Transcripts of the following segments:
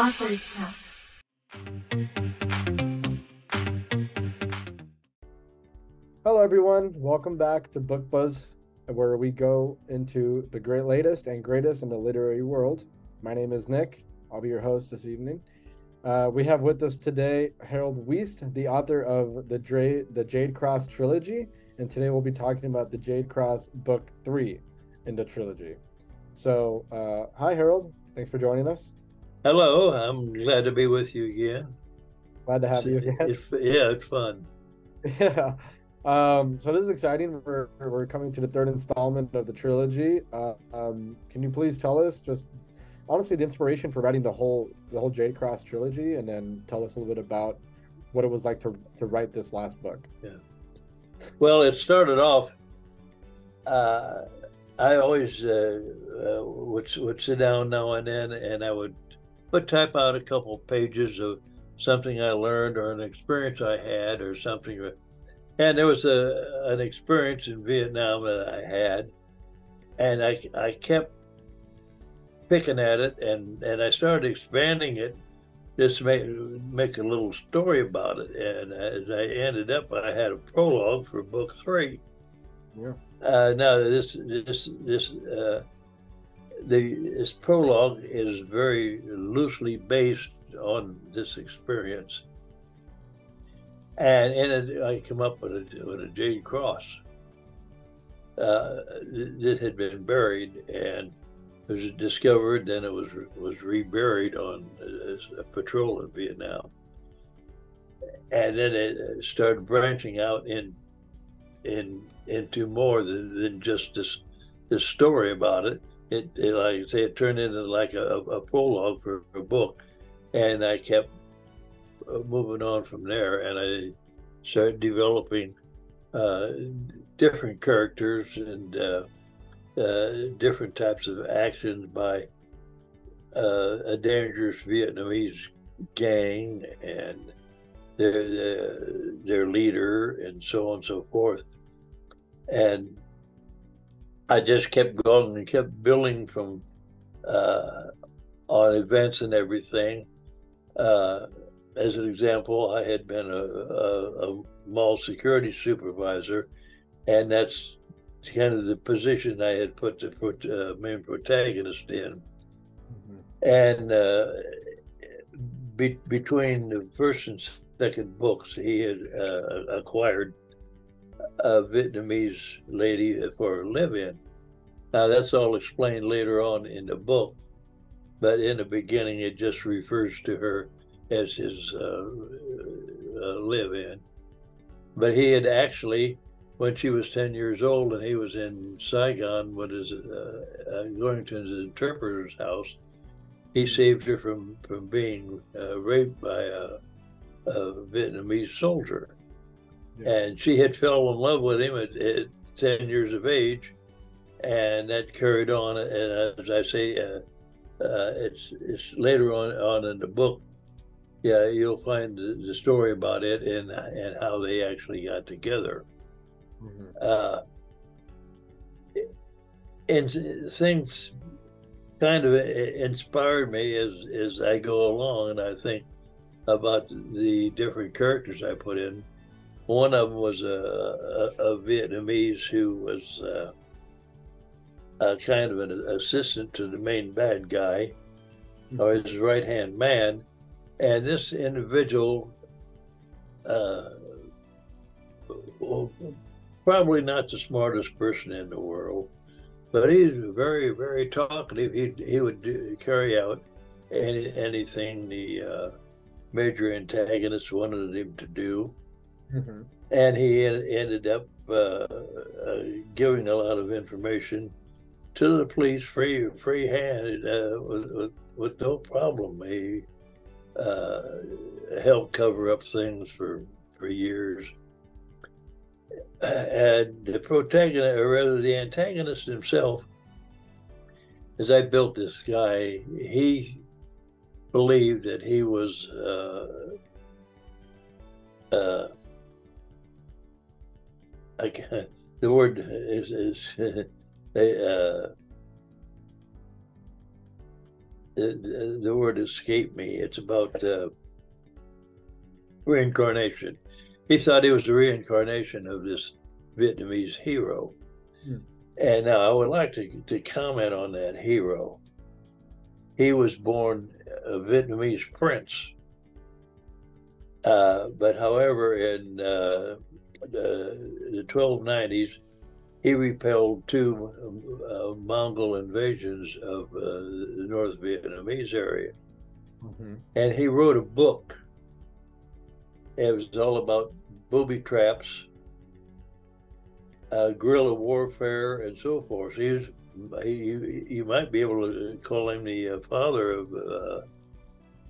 Author's Class. Hello everyone, welcome back to Book Buzz, where we go into the latest and greatest in the literary world. My name is Nick. I'll be your host this evening. We have with us today Harold Weist, the author of the Jade Cross Trilogy, and today we'll be talking about the Jade Cross Book 3 in the trilogy. So, hi Harold, thanks for joining us. Hello, I'm glad to be with you again. Glad to have you again. It's fun. Yeah. So this is exciting. We're coming to the third installment of the trilogy. Can you please tell us just honestly the inspiration for writing the whole Jade Cross trilogy, and then tell us a little bit about what it was like to write this last book? Yeah. Well, it started off. I always would sit down now and then, and I would type out a couple pages of something I learned or an experience I had or something. And there was an experience in Vietnam that I had, and I kept picking at it, and I started expanding it just to make a little story about it. And as I ended up, I had a prologue for book 3. Yeah. Now this prologue is very loosely based on this experience. And in it, I come up with a Jade Cross that had been buried, and it was discovered. Then it was reburied on a patrol in Vietnam, and then it started branching out into more than just this story about it. It like I say, it turned into like a prologue for a book, and I kept moving on from there, and I started developing different characters and different types of actions by a dangerous Vietnamese gang and their leader, and so on and so forth. And I just kept going and kept building from on events and everything. As an example, I had been a mall security supervisor, and that's kind of the position I had put the main protagonist in. Mm-hmm. And between the first and second books, he had acquired a Vietnamese lady for a live-in. Now, that's all explained later on in the book, but in the beginning, it just refers to her as his live-in. But he had actually, when she was 10 years old and he was in Saigon with his going to his interpreter's house, he saved her from being raped by a Vietnamese soldier. Yeah. And she had fell in love with him at 10 years of age, and that carried on. And as I say, it's later on in the book. Yeah, you'll find the story about it and how they actually got together. Mm-hmm. And things kind of inspired me as I go along, and I think about the different characters I put in. One of them was a Vietnamese who was kind of an assistant to the main bad guy, mm-hmm. or his right-hand man. And this individual, probably not the smartest person in the world, but he's very, very talkative. He would carry out anything the major antagonist wanted him to do. Mm-hmm. And he ended up giving a lot of information to the police free-handed with no problem. He helped cover up things for years. And the protagonist, or rather the antagonist himself, as I built this guy, he believed that he was the word is the word escaped me. It's about reincarnation. He thought he was the reincarnation of this Vietnamese hero. And now I would like to comment on that hero. He was born a Vietnamese prince, but however, in the 1290s, he repelled two Mongol invasions of the North Vietnamese area. And he wrote a book. It was all about booby traps, guerrilla warfare, and so forth. So you might be able to call him the father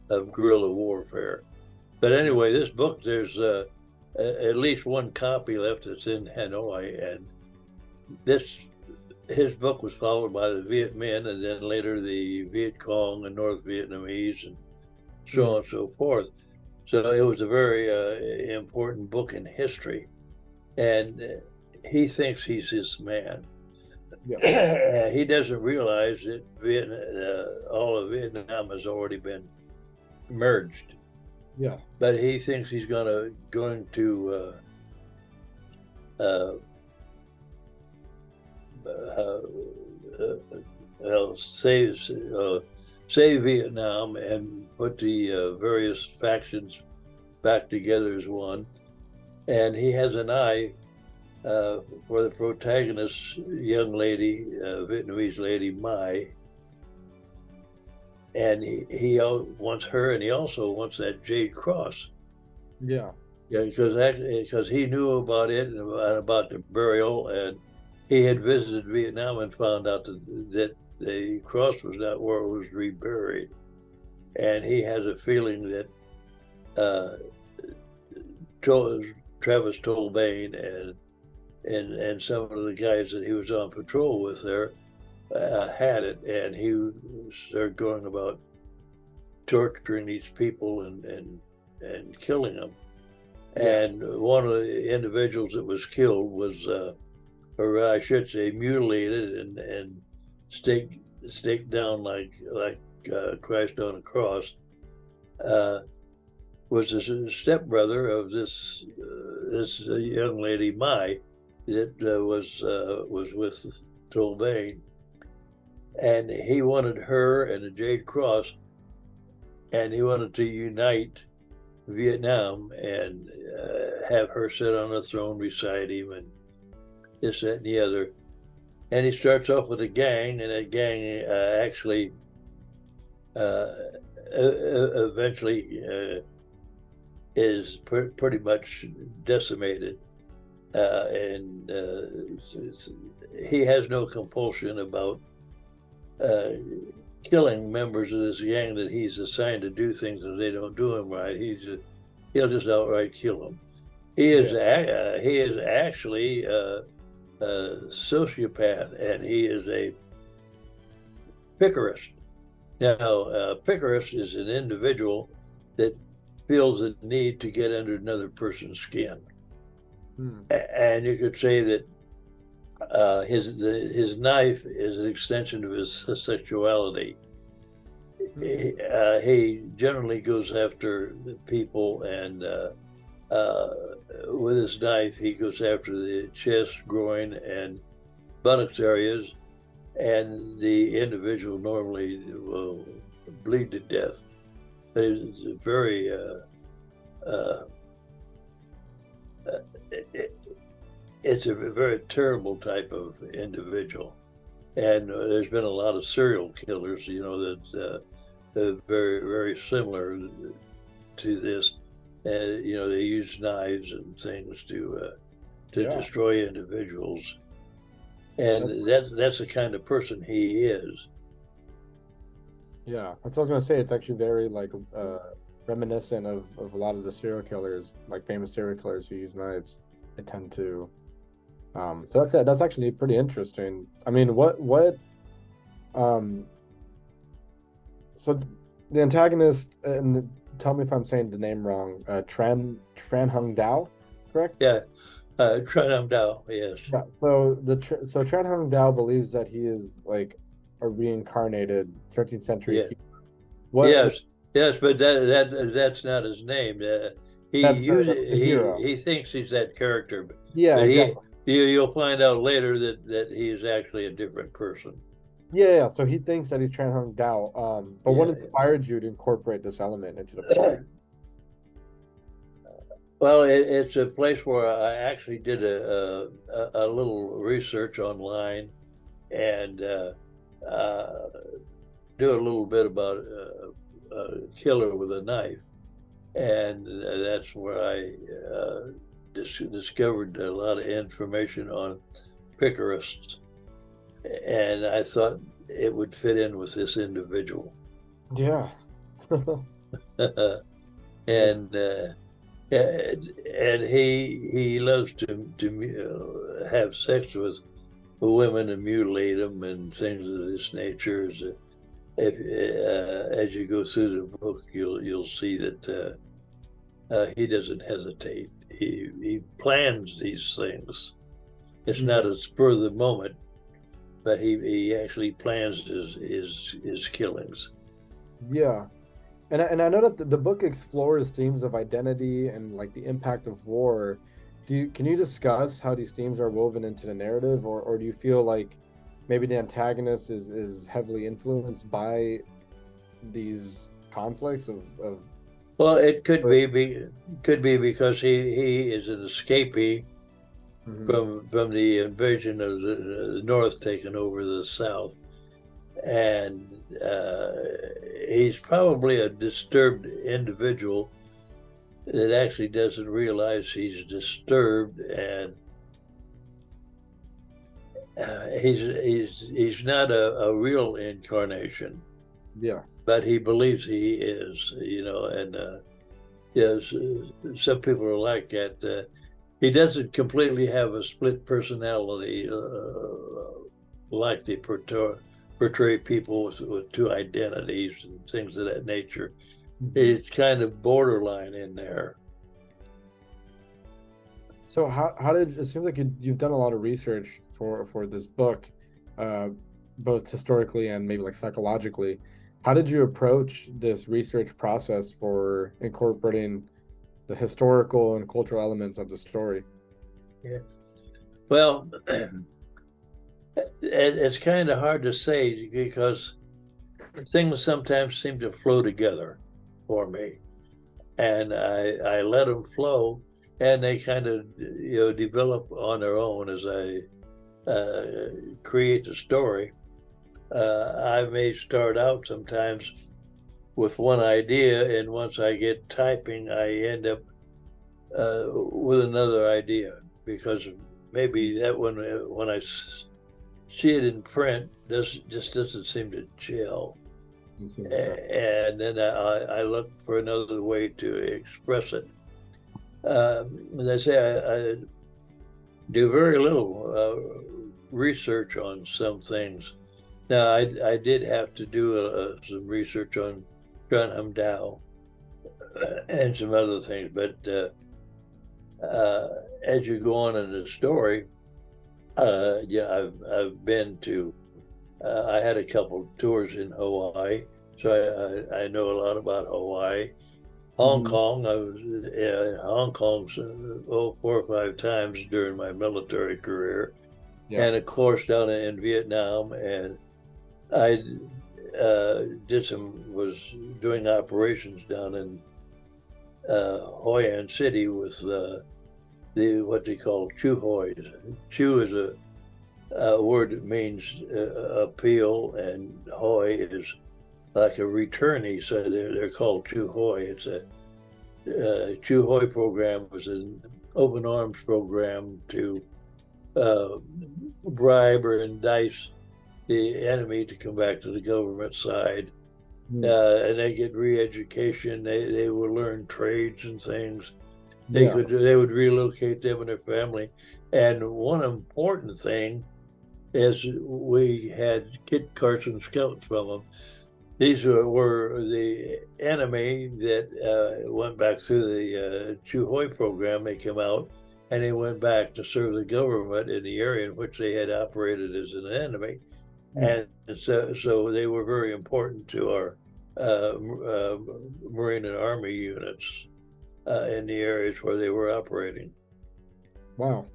of guerrilla warfare. But anyway, this book, there's at least one copy left that's in Hanoi, and his book was followed by the Viet Minh, and then later the Viet Cong and North Vietnamese, and so on and so forth. So it was a very important book in history, and he thinks he's this man. Yeah. He doesn't realize that all of Vietnam has already been merged. Yeah. But he thinks he's going to save Vietnam and put the various factions back together as one. And he has an eye for the protagonist, young lady, Vietnamese lady Mai. And he wants her, and he also wants that Jade Cross. Yeah. Yeah, because he knew about it and about the burial, and he had visited Vietnam and found out that the cross was not where it was reburied. And he has a feeling that Travis Tolbane and some of the guys that he was on patrol with there had it, and he started going about torturing these people and killing them. And one of the individuals that was killed was, or I should say, mutilated and staked down like Christ on a cross. Was the stepbrother of this young lady Mai that was with Tolbane. And he wanted her and the Jade Cross, and he wanted to unite Vietnam and have her sit on a throne beside him and this, that, and the other. And he starts off with a gang, and that gang actually eventually is pretty much decimated. And he has no compulsion about killing members of this gang that he's assigned to do things and they don't do him right. He'll just outright kill them. He is actually a sociopath, and he is a piquerist. Now, a piquerist is an individual that feels the need to get under another person's skin. And you could say that his knife is an extension of his sexuality. He generally goes after people, and with his knife, he goes after the chest, groin, and buttocks areas, and the individual normally will bleed to death. It's a very it's a very terrible type of individual, and there's been a lot of serial killers, that are very, very similar to this. They use knives and things to destroy individuals, and that's the kind of person he is. Yeah, that's what I was gonna say. It's actually very reminiscent of a lot of the serial killers, like famous serial killers who use knives. They tend to. So that's actually pretty interesting. I mean, so the antagonist, and tell me if I'm saying the name wrong, Tran Hung Dao, correct? Yeah, Tran Hung Dao, yes. Yeah. So Tran Hung Dao believes that he is like a reincarnated 13th century hero What Yes, yes, but that's not his name. that's the hero. He thinks he's that character, Yeah, but exactly. you'll find out later that he is actually a different person. Yeah. So he thinks that he's Tran Hung Dao. But what Yeah. inspired you to incorporate this element into the plot? Well, it's a place where I actually did a little research online and do a little bit about a killer with a knife. And that's where I discovered a lot of information on piquerists. And I thought it would fit in with this individual. Yeah. Yes. and and he loves to have sex with women and mutilate them and things of this nature. If as you go through the book, you'll see that he doesn't hesitate. He plans these things. It's Mhm. not a spur of the moment, but he actually plans his killings. Yeah. And I know that the book explores themes of identity and like the impact of war. Can you discuss how these themes are woven into the narrative, or do you feel like maybe the antagonist is heavily influenced by these conflicts of Well, it could be because he is an escapee Mhm. from the invasion of the North taking over the South, and he's probably a disturbed individual that actually doesn't realize he's disturbed, and he's not a real incarnation, Yeah. but he believes he is, you know, and yes, some people are like that. He doesn't completely have a split personality like they portray people with two identities and things of that nature. Mhm. It's kind of borderline in there. So how did it seems like you've done a lot of research for this book, uh, both historically and maybe like psychologically. How did you approach this research process for incorporating the historical and cultural elements of the story? Yeah. Well, it's kind of hard to say because things sometimes seem to flow together for me, and I let them flow, and they kind of develop on their own as I create the story. I may start out sometimes with one idea, and once I get typing, I end up with another idea because maybe that one when I see it in print doesn't seem to gel, It seems so. and then I look for another way to express it. As I say, I do very little research on some things. Now, I did have to do some research on Tran Hung Dao and some other things, but as you go on in the story, yeah, I've been to. I had a couple tours in Hawaii, so I know a lot about Hawaii. Hong Mhm. Kong, I was in Hong Kong 4 or 5 times during my military career, Yeah. and of course down in Vietnam, and I was doing operations down in Hoi An City with the what they call Chu Hoi. Chu is a word that means appeal, and Hoi is like a returnee, so they're called Chu Hoi. It's a Chu Hoi program was an open arms program to uh, bribe or entice the enemy to come back to the government side. Mhm. And they get re-education. They will learn trades and things. Yeah. They would relocate them and their family. And one important thing is we had kit carts and scouts from them. These were the enemy that went back through the Chu Hoi program. They came out and they went back to serve the government in the area in which they had operated as an enemy. Mm. And so they were very important to our Marine and Army units in the areas where they were operating. Wow.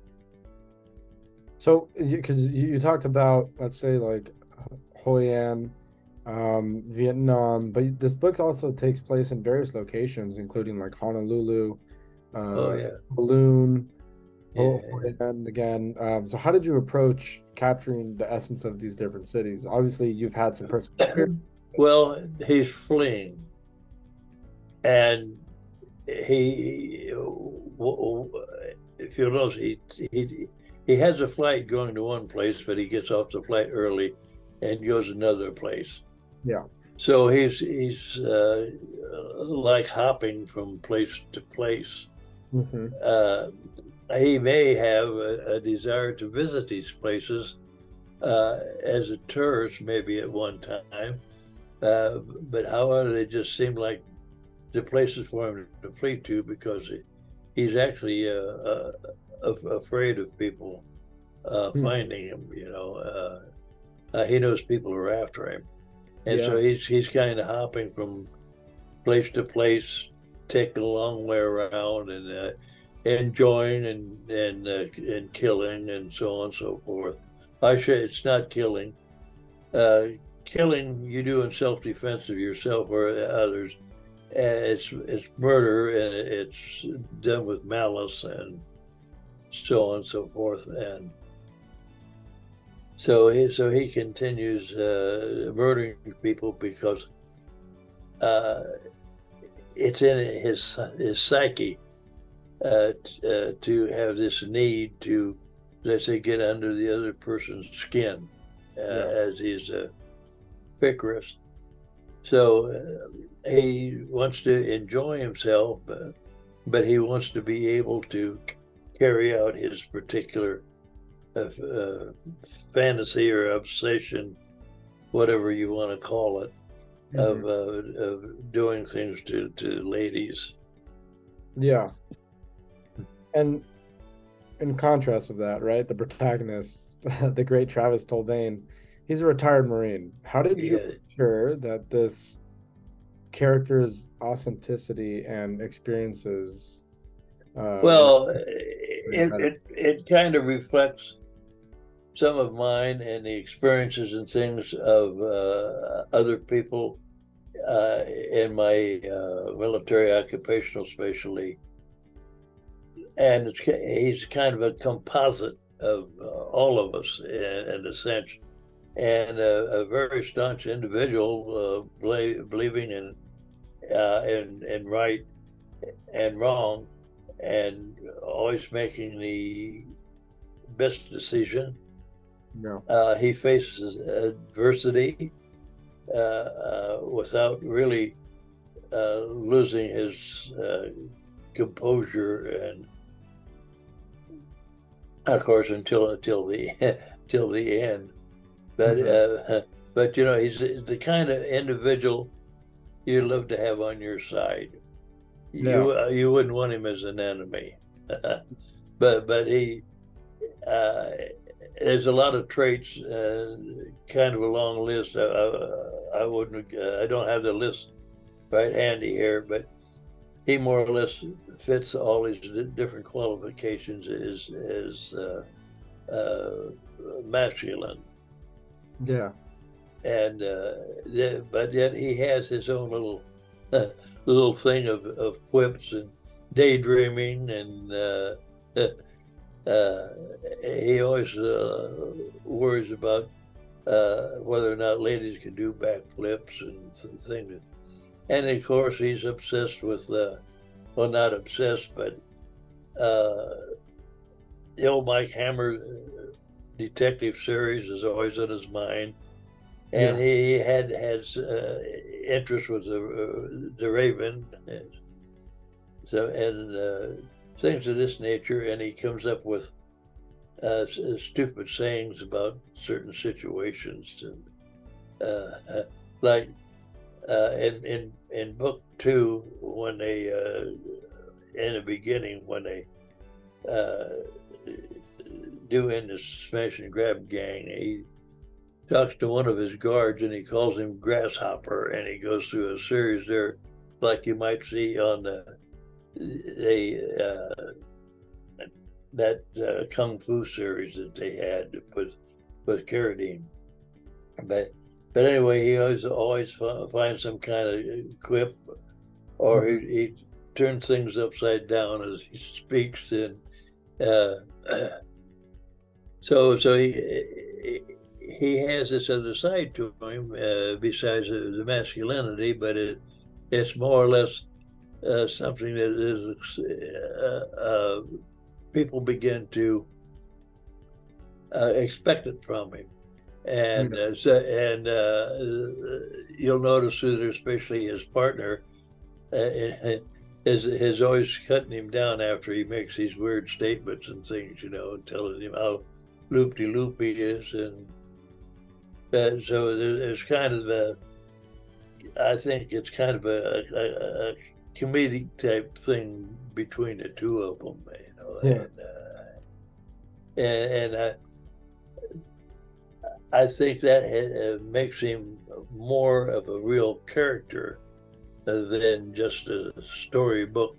So, because you talked about, let's say, like Hoi An, Vietnam, but this book also takes place in various locations, including like Honolulu, Oh uh, yeah, Kowloon, Hoi yeah. An again. So, how did you approach capturing the essence of these different cities? Obviously, you've had some personal experience. Well, he's fleeing, and he, if you'll notice, he has a flight going to one place, but he gets off the flight early and goes another place. Yeah. So he's like hopping from place to place. Hmm. Uh, he may have a desire to visit these places as a tourist, maybe at one time, but however, they just seem like the places for him to flee to because he's actually afraid of people finding him. He knows people are after him, and so Yeah. he's kind of hopping from place to place, taking a long way around, and enjoying and killing and so on and so forth. I say it's not killing. Uh, Killing you do in self-defense of yourself or others. It's murder and it's done with malice and so on and so forth. And so he continues murdering people because uh, it's in his psyche to have this need to, let's say, get under the other person's skin Yeah. as he's a piquerist. So he wants to enjoy himself, but he wants to be able to carry out his particular uh, fantasy or obsession, whatever you want to call it, Hmm. of doing things to ladies. Yeah. And in contrast of that, right, the protagonist, the great Travis Tolbane, he's a retired Marine. How did you Yeah. ensure that this character's authenticity and experiences were Well, better? it kind of reflects some of mine and the experiences and things of other people in my military occupational specialty, and he's kind of a composite of all of us in a sense, and a very staunch individual believing in right and wrong, and always making the best decision. No. He faces adversity without really losing his composure, and of course until the till the end. But Hmm. but he's the kind of individual you love to have on your side. Yeah. You wouldn't want him as an enemy, but he uh, there's a lot of traits, kind of a long list. I wouldn't I don't have the list right handy here, but he more or less fits all these different qualifications as uh, masculine, Yeah. and but yet he has his own little thing of quips and daydreaming, and uh, he always worries about whether or not ladies can do backflips and things. And of course, he's obsessed with well, not obsessed, but uh, the old Mike Hammer detective series is always in his mind, and Yeah. he has interest with the Raven, so and things of this nature, and he comes up with stupid sayings about certain situations, and like in book two, when they in the beginning when they uh, do in the smash and grab gang, talks to one of his guards, and he calls him Grasshopper, and he goes through a series there, like you might see on that kung fu series that they had with Carradine. But anyway, he always finds some kind of quip, or he turns things upside down as he speaks, and uh, so he has this other side to him besides the masculinity, but it's more or less something that is people begin to expect it from him. And you'll notice that especially his partner is always cutting him down after he makes these weird statements and things, telling him how loop-de-loop he is. And so there's kind of I think it's kind of a comedic type thing between the two of them, Yeah. And I think that makes him more of a real character than just a storybook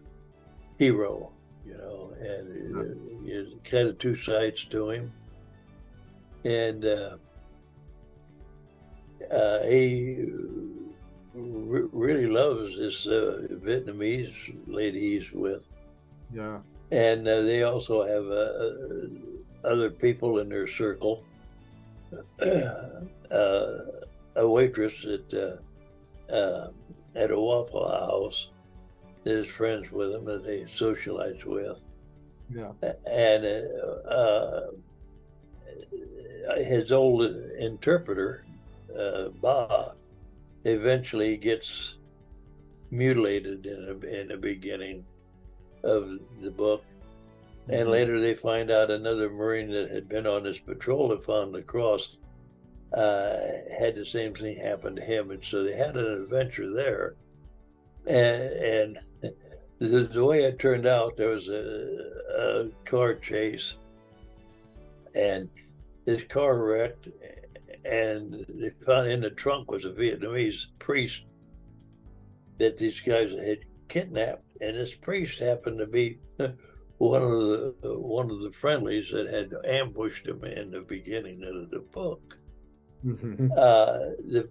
hero, and kind of two sides to him. And he really loves this Vietnamese lady he's with. Yeah. And they also have other people in their circle. A waitress at a Waffle House that is friends with him, that they socialize with. Yeah. And his old interpreter, Ba, eventually gets mutilated in the beginning of the book. And later they find out another Marine that had been on this patrol that found the cross had the same thing happen to him. And so they had an adventure there. And the way it turned out, there was a car chase, and this car wrecked, and they found in the trunk was a Vietnamese priest that these guys had kidnapped. And this priest happened to be one of the friendlies that had ambushed him in the beginning of the book. The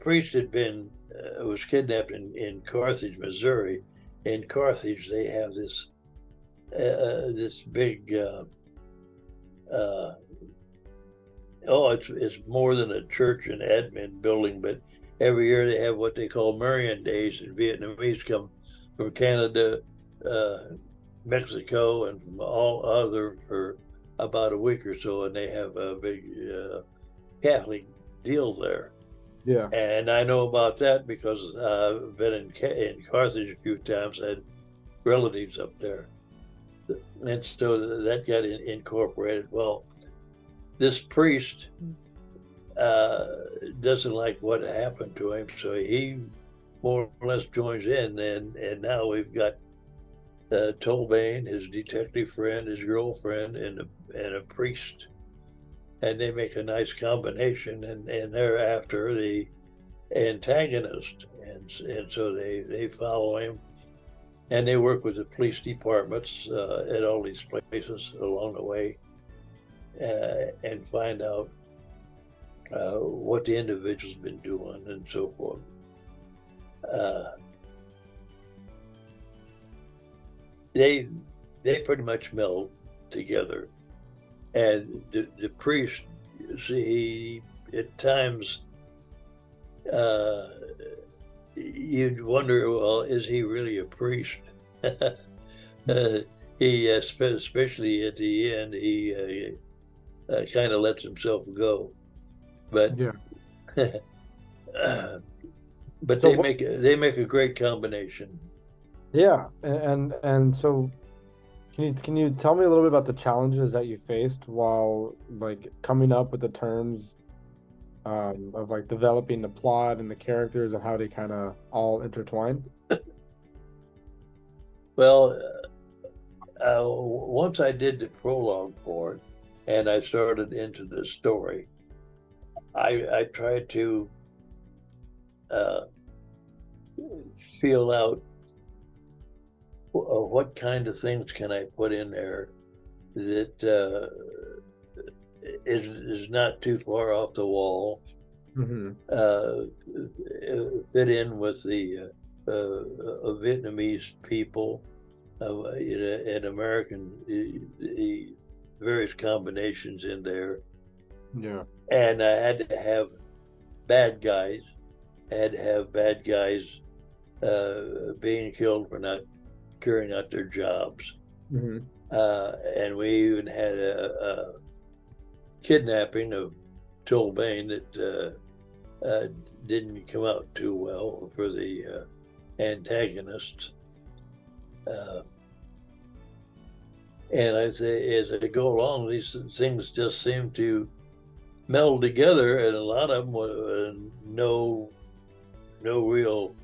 priest was kidnapped in Carthage, Missouri. In Carthage, they have this big. It's more than a church and admin building, but every year they have what they call Marian Days, and Vietnamese come from Canada, Mexico, and from all other for about a week or so, and they have a big Catholic deal there. Yeah. And I know about that because I've been in Carthage a few times. I had relatives up there. And so that got incorporated. Well, this priest doesn't like what happened to him, so he more or less joins in. And now we've got Tolbane, his detective friend, his girlfriend, and a priest. And they make a nice combination, and they're after the antagonist, and so they follow him, and they work with the police departments at all these places along the way, and find out what the individual's been doing and so forth. They pretty much meld together. And the priest, see, at times you'd wonder, well, is he really a priest? He, especially at the end, he kind of lets himself go. But Yeah. but So they make a great combination. Yeah, and so can you tell me a little bit about the challenges that you faced while like coming up with the terms of like developing the plot and the characters and how they kind of all intertwine? Well, once I did the prologue for it and I started into the story, I try to feel out what kind of things can I put in there that is not too far off the wall, fit in with the Vietnamese people, and American, the various combinations in there. Yeah. And I had to have bad guys. I had to have bad guys being killed for not carrying out their jobs. And we even had a kidnapping of Tolbane that didn't come out too well for the antagonists. And I say, as I go along, these things just seem to meld together, and a lot of them were no real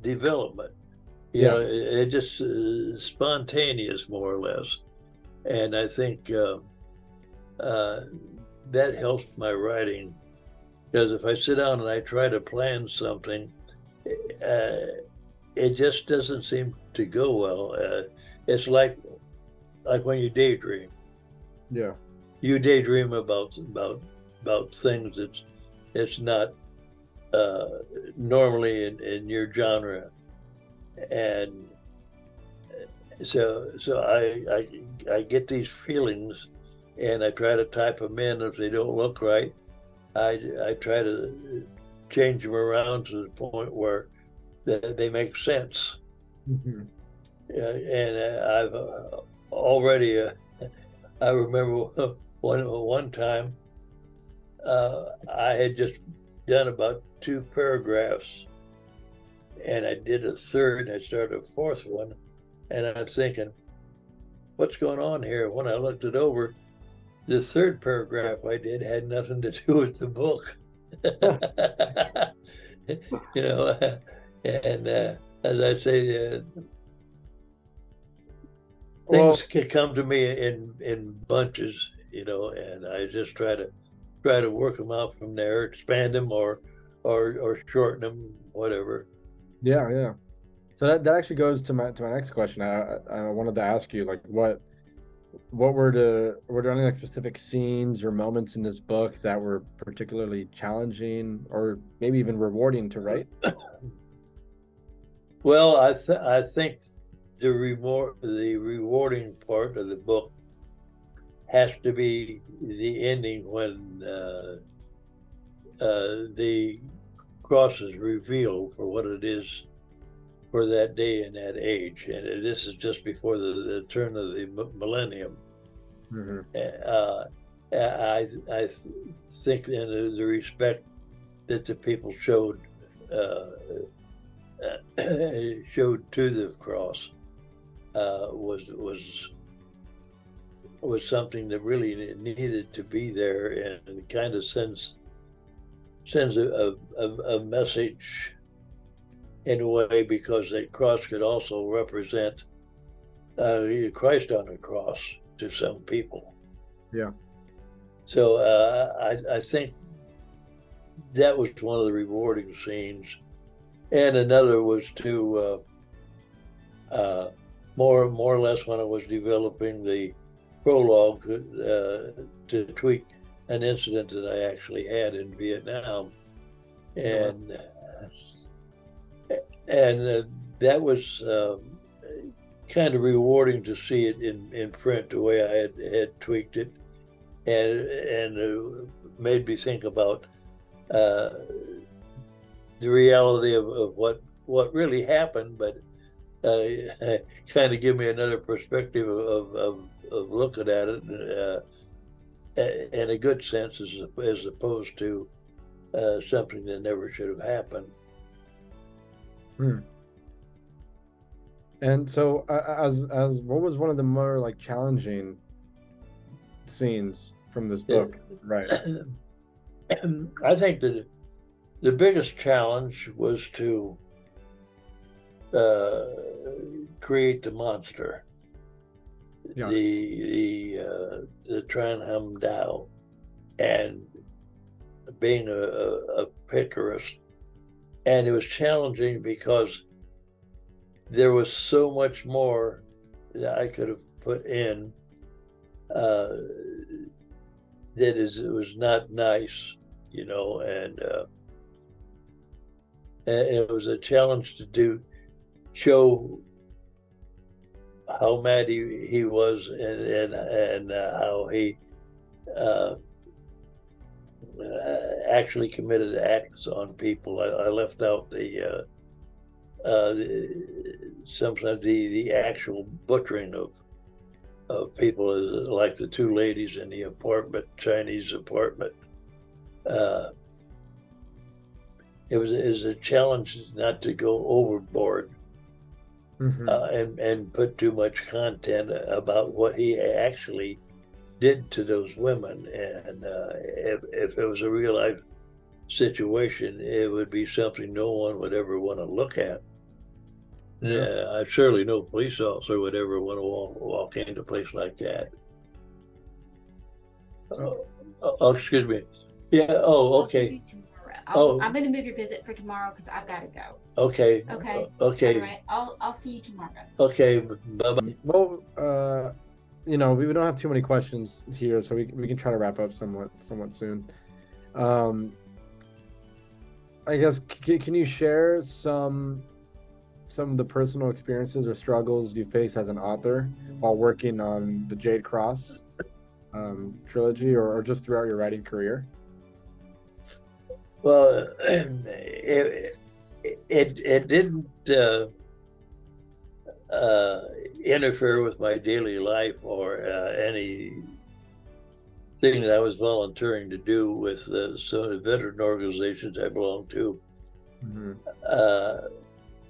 development. You know, it just spontaneous, more or less. And I think that helps my writing, because if I sit down and I try to plan something, it just doesn't seem to go well. It's like when you daydream. Yeah. You daydream about things it's not normally in your genre, and so I get these feelings, and I try to type them in. If they don't look right, I try to change them around to the point where they make sense. And I've already I remember one time I had just done about 2 paragraphs, and I did a third, and I started a fourth one, and I'm thinking, what's going on here? When I looked it over, the third paragraph I did had nothing to do with the book. You know, and as I say, things can come to me in bunches, you know, and I just try to work them out from there, expand them or shorten them, whatever. Yeah. So that actually goes to my next question. I wanted to ask you, like, were there any like specific scenes or moments in this book that were particularly challenging or maybe even rewarding to write? Well, I think the rewarding part of the book has to be the ending, when the cross is revealed for what it is for that day and that age. And this is just before the turn of the millennium. I think in the respect that the people showed to the cross was something that really needed to be there, and kind of sends a message in a way, because that cross could also represent Christ on the cross to some people. Yeah. So I think that was one of the rewarding scenes. And another was to more or less, when I was developing the prologue, to tweak an incident that I actually had in Vietnam, and that was kind of rewarding to see it in print the way I had tweaked it, and made me think about the reality of what really happened, but kind of give me another perspective of looking at it in a good sense, as opposed to something that never should have happened. And so, as what was one of the more like challenging scenes from this book? Right. I think that the biggest challenge was to create the monster. Yeah. the Tran Hung Dao, and being a piquerist. And it was challenging because there was so much more that I could have put in that it was not nice, and it was a challenge to show how mad he was, and how he uh, actually committed acts on people. I left out sometimes the actual butchering of people, like the two ladies in the Chinese apartment. It was a challenge not to go overboard, and put too much content about what he actually did to those women. And if it was a real life situation, it would be something no one would ever want to look at. I surely no police officer would ever want to walk into a place like that. Oh, excuse me. Yeah. Oh, okay. I'm going to move your visit for tomorrow because I've got to go. Okay. Okay. Okay. All right. I'll see you tomorrow. Okay. Bye-bye. Well, we don't have too many questions here, so we can try to wrap up somewhat soon. I guess can you share some of the personal experiences or struggles you face as an author while working on the Jade Cross trilogy, or just throughout your writing career? Well, it didn't interfere with my daily life or anything that I was volunteering to do with some of the veteran organizations I belong to.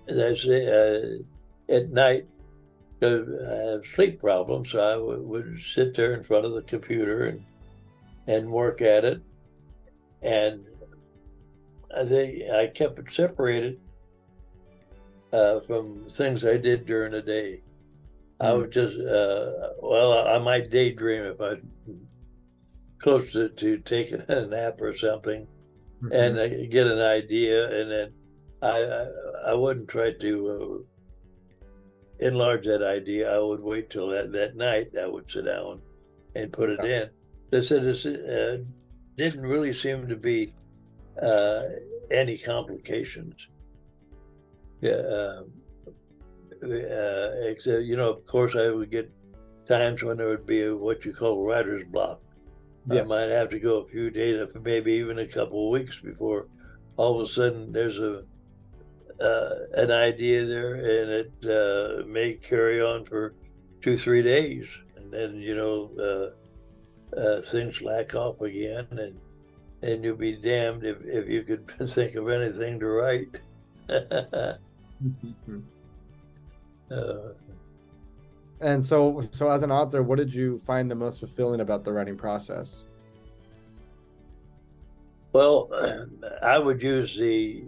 As I say, at night, I had sleep problems, so I would sit there in front of the computer and work at it. And I kept it separated from things I did during the day. I would just, I might daydream if I close to taking a nap or something, and I get an idea, and then I wouldn't try to enlarge that idea. I would wait till that night. I would sit down and put it in. They said this didn't really seem to be any complications. Yeah, except, of course, I would get times when there would be what you call writer's block. Yes. I might have to go a few days, maybe even a couple of weeks, before all of a sudden there's an idea there, and it may carry on for 2-3 days, and then things lack off again, and you'll be damned if you could think of anything to write. And so as an author, what did you find the most fulfilling about the writing process? Well, I would use the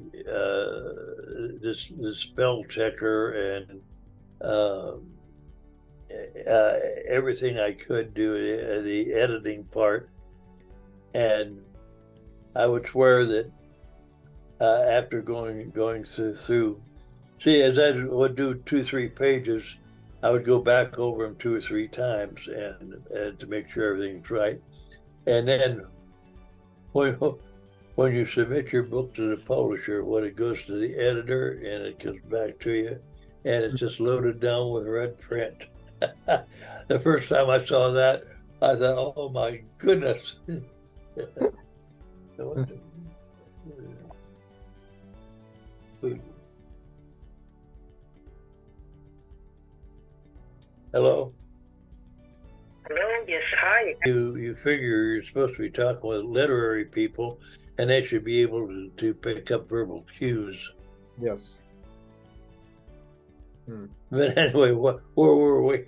spell checker and everything I could do, the editing part, and I would swear that after going through, see, as I would do 2-3 pages, I would go back over them 2 or 3 times and to make sure everything's right. And then when you submit your book to the publisher, when it goes to the editor and it comes back to you, and it's just loaded down with red print. The first time I saw that, I thought, oh my goodness. Hello? Hello, yes, hi. You figure you're supposed to be talking with literary people, and they should be able to pick up verbal cues. Yes. But anyway, where were we?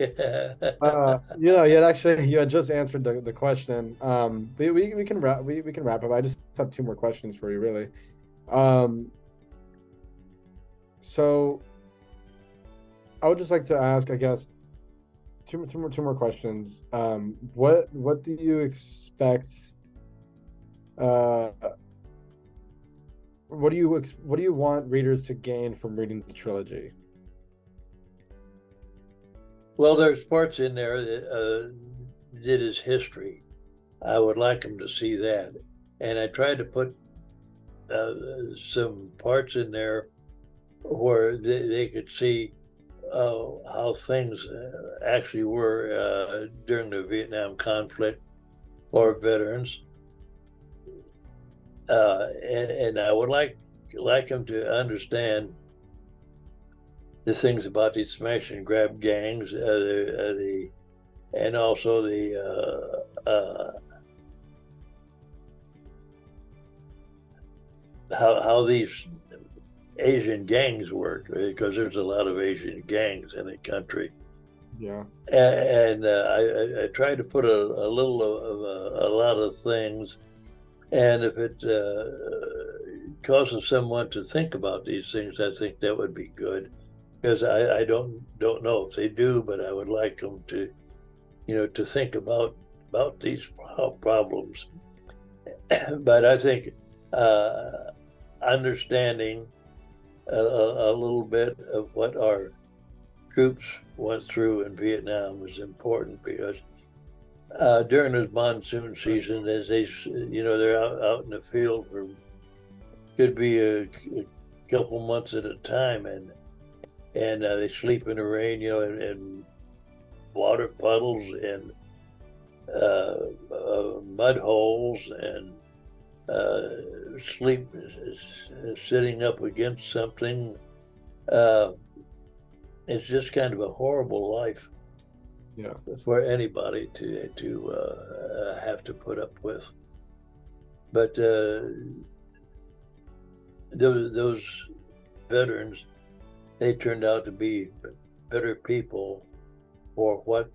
you had just answered the question. We can wrap up. I just have 2 more questions for you, really. So I would just like to ask, I guess, two more questions. What do you expect? Uh, what do you want readers to gain from reading the trilogy? Well, there's parts in there that is history. I would like them to see that, and I tried to put some parts in there where they could see how things actually were during the Vietnam conflict or veterans. And I would like them to understand the things about these smash and grab gangs, and also how these Asian gangs work, because there's a lot of Asian gangs in the country. Yeah. And I tried to put a little of a lot of things, and if it causes someone to think about these things, I think that would be good. Because I don't know if they do, but I would like them to, to think about these problems. But I think understanding a little bit of what our troops went through in Vietnam is important, because during this monsoon season, as they're out in the field for could be a couple months at a time, and they sleep in the rain, and water puddles and mud holes, and sleep sitting up against something. It's just kind of a horrible life, Yeah, for anybody to have to put up with. But those veterans, they turned out to be better people for what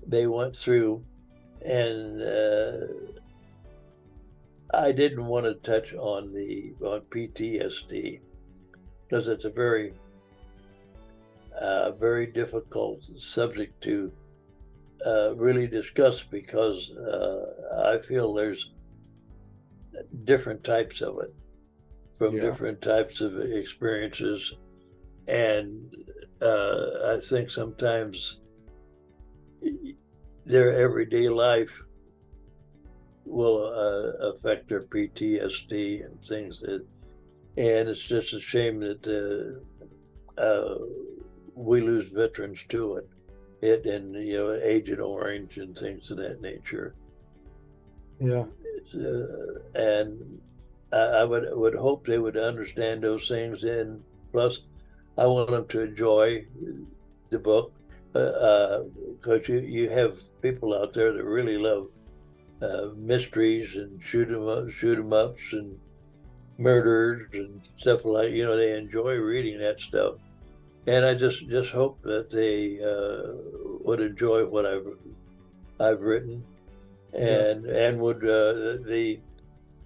they went through. And I didn't want to touch on PTSD, because it's a very very difficult subject to really discuss, because I feel there's different types of it from different types of experiences, and I think sometimes their everyday life will affect their PTSD and things and it's just a shame that we lose veterans to it and Agent Orange and things of that nature. Yeah. And I would hope they would understand those things, and plus I want them to enjoy the book, because you have people out there that really love mysteries and shoot 'em ups and murders and stuff like, they enjoy reading that stuff. And I just hope that they would enjoy what I've written, and would the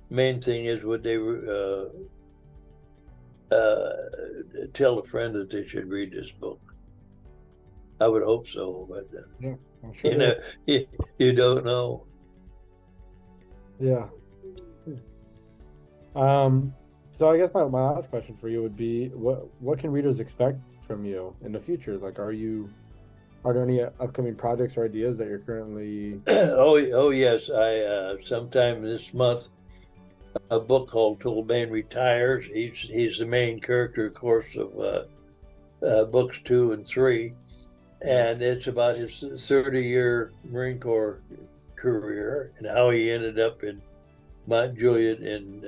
main thing is, would they tell a friend that they should read this book? I would hope so, but I'm sure you don't know. Yeah. So I guess my last question for you would be, what can readers expect from you in the future? Like, are there any upcoming projects or ideas that you're currently? Oh yes, I sometime this month, a book called Tolbane Retires. He's the main character, of course, of books 2 and 3, and it's about his 30-year Marine Corps career and how he ended up in Mount Juliet in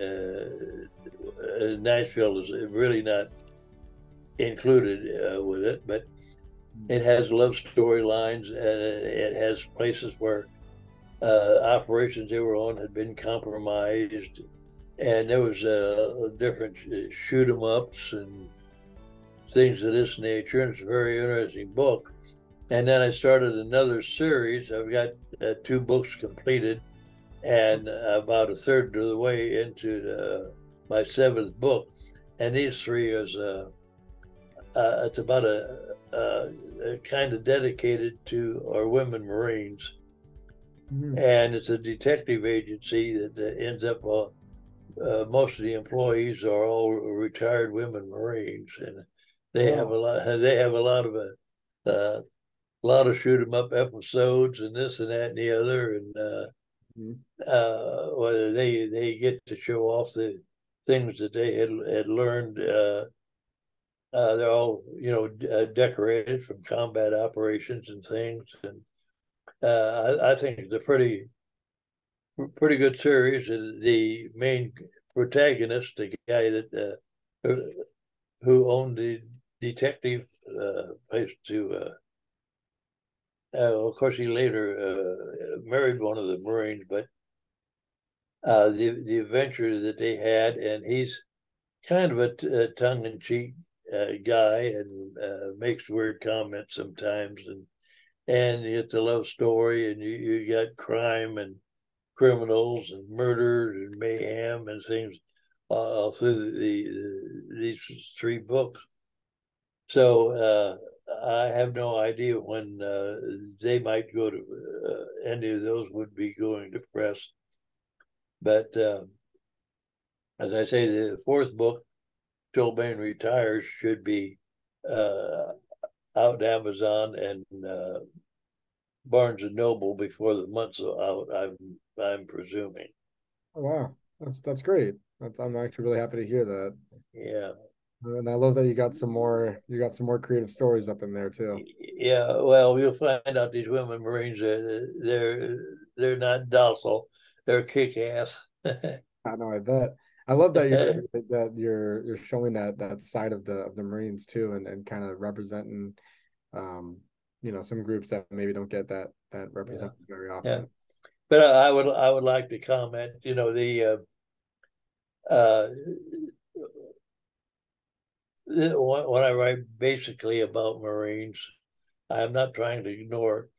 Nashville is really not included with it, but it has love storylines, and it has places where operations they were on had been compromised, and there was different shoot 'em ups and things of this nature, and it's a very interesting book. And then I started another series. I've got 2 books completed, and about a third of the way into my 7th book. And these 3 is it's about kind of dedicated to our women Marines. Mhm. And it's a detective agency that ends up, most of the employees are all retired women Marines, and they have a lot. They have a lot of shoot 'em up episodes and this and that and the other, and Mhm. whether they get to show off the things that they had learned. They're all decorated from combat operations and things, and I think it's a pretty good series. The main protagonist, the guy that who owned the detective place of course, he later married one of the Marines, but the adventure that they had, and he's kind of a tongue-in-cheek guy, and makes weird comments sometimes, and it's a love story, and you got crime and criminals and murder and mayhem and things through these three books. So I have no idea when they might go to any of those would be going to press. But as I say, the fourth book, Tolbane Retires, should be out Amazon and Barnes and Noble before the month's out. I'm presuming. Oh, wow, that's great. I'm actually really happy to hear that. Yeah. And I love that you got some more creative stories up in there too. Yeah, well, you'll find out these women Marines they're not docile. They're kick ass. I know, I bet. I love that you're showing that side of the Marines too, and kind of representing um some groups that maybe don't get that represented very Yeah. often. But I would like to comment, when I write basically about Marines, I'm not trying to ignore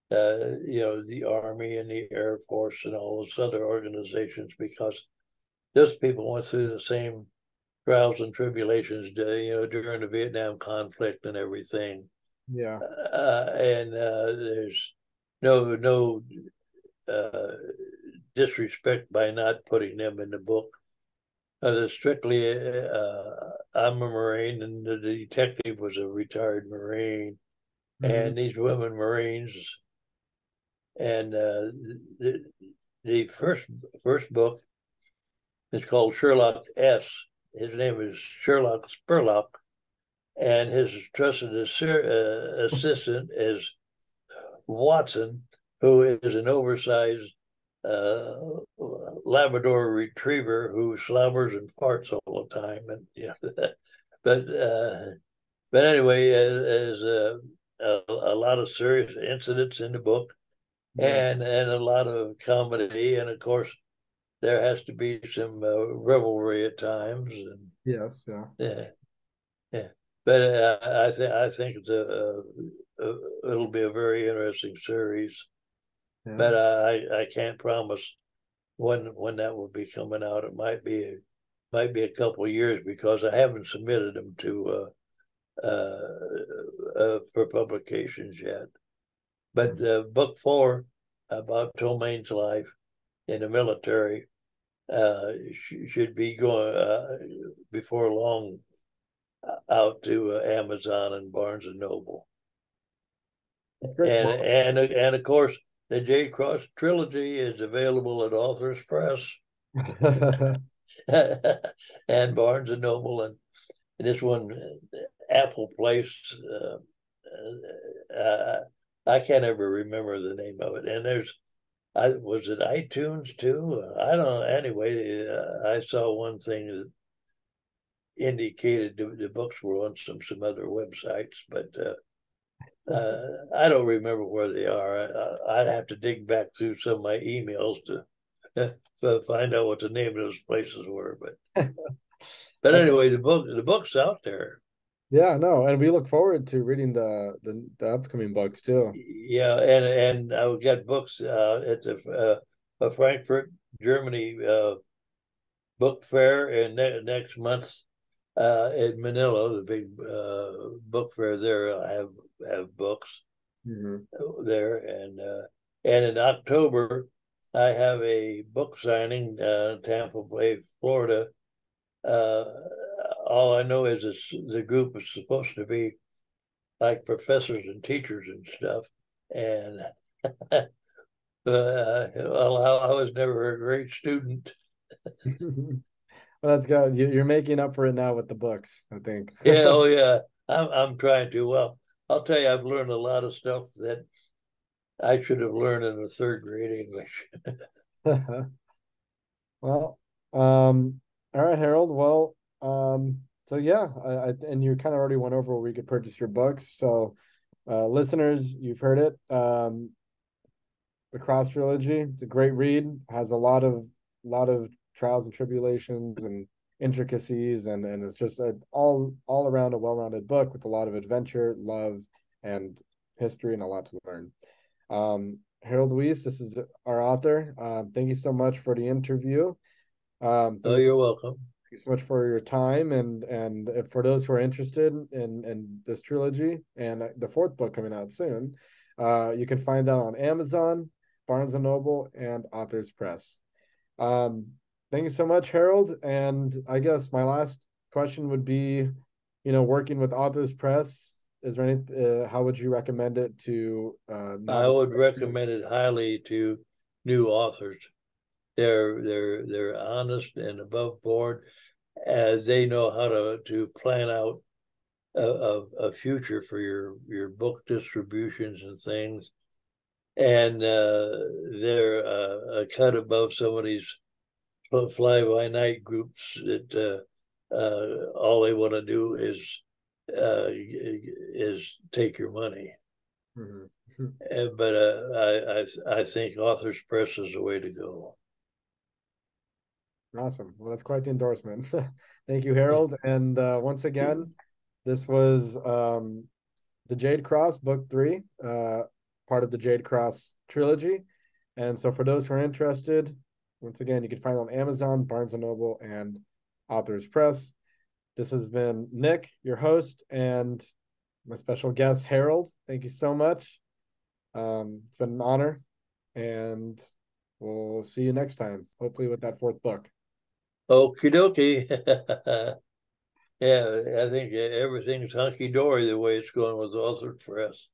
the Army and the Air Force and all those other organizations, because those people went through the same trials and tribulations, during the Vietnam conflict and everything. Yeah. And there's no disrespect by not putting them in the book. Strictly, I'm a Marine, and the detective was a retired Marine, Mhm. and these women Marines, and the first book is called Sherlock S. His name is Sherlock Spurlock, and his trusted assistant is Watson, who is an oversized uh, Labrador Retriever who slobbers and farts all the time, and but but anyway, there's a lot of serious incidents in the book, Yeah. and a lot of comedy, and of course there has to be some revelry at times, and Yes. Yeah. yeah, yeah. But I think it'll be a very interesting series. Yeah. But I can't promise when that will be coming out. It might be a couple of years, because I haven't submitted them to for publications yet. But book 4 about Tolbane's life in the military should be going before long out to Amazon and Barnes and Noble. Great. And of course, the Jade Cross Trilogy is available at Authors Press and Barnes and Noble, and this one, Apple Place. I can't ever remember the name of it. And was it iTunes too? I don't know. Anyway, I saw one thing that indicated the books were on some other websites, but I don't remember where they are. I'd have to dig back through some of my emails to find out what the name of those places were. But anyway, the book's out there. Yeah, no, and we look forward to reading the upcoming books too. Yeah, and I got books at the Frankfurt, Germany book fair, and next month in Manila, the big book fair there. I have books there, and in October I have a book signing Tampa Bay, Florida. All I know is the group is supposed to be like professors and teachers and stuff, and well, I was never a great student. Well, that's good. You're making up for it now with the books, I think. Yeah, oh yeah, I'm trying to. Well, I'll tell you, I've learned a lot of stuff that I should have learned in the third grade English. Well, all right, Harold. Well, so yeah, and you kind of already went over where we could purchase your books. So, listeners, you've heard it. The Cross Trilogy. It's a great read. Has a lot of trials and tribulations and intricacies, and it's just all around a well-rounded book with a lot of adventure, love, and history, and a lot to learn. Harold Weist, this is our author. Thank you so much for the interview. Oh, you're welcome. Thank you so much for your time, and for those who are interested in this trilogy and the fourth book coming out soon, you can find that on Amazon, Barnes and Noble, and Authors Press. Thank you so much, Harold. And I guess my last question would be, working with Authors Press, is there any, how would you recommend it to I would recommend it highly to new authors. They're honest and above board. They know how to plan out a future for your book distributions and things, and they're a cut above some of these fly-by-night groups that all they want to do is take your money. But I think Authors Press is the way to go. Awesome. Well, that's quite the endorsement. Thank you, Harold. And once again, this was the Jade Cross, Book 3, part of the Jade Cross trilogy. And so for those who are interested, once again, you can find it on Amazon, Barnes & Noble, and Authors Press. This has been Nick, your host, and my special guest, Harold. Thank you so much. It's been an honor, and we'll see you next time, hopefully with that fourth book. Okie dokie. Yeah, I think everything's hunky-dory the way it's going with Authors Press.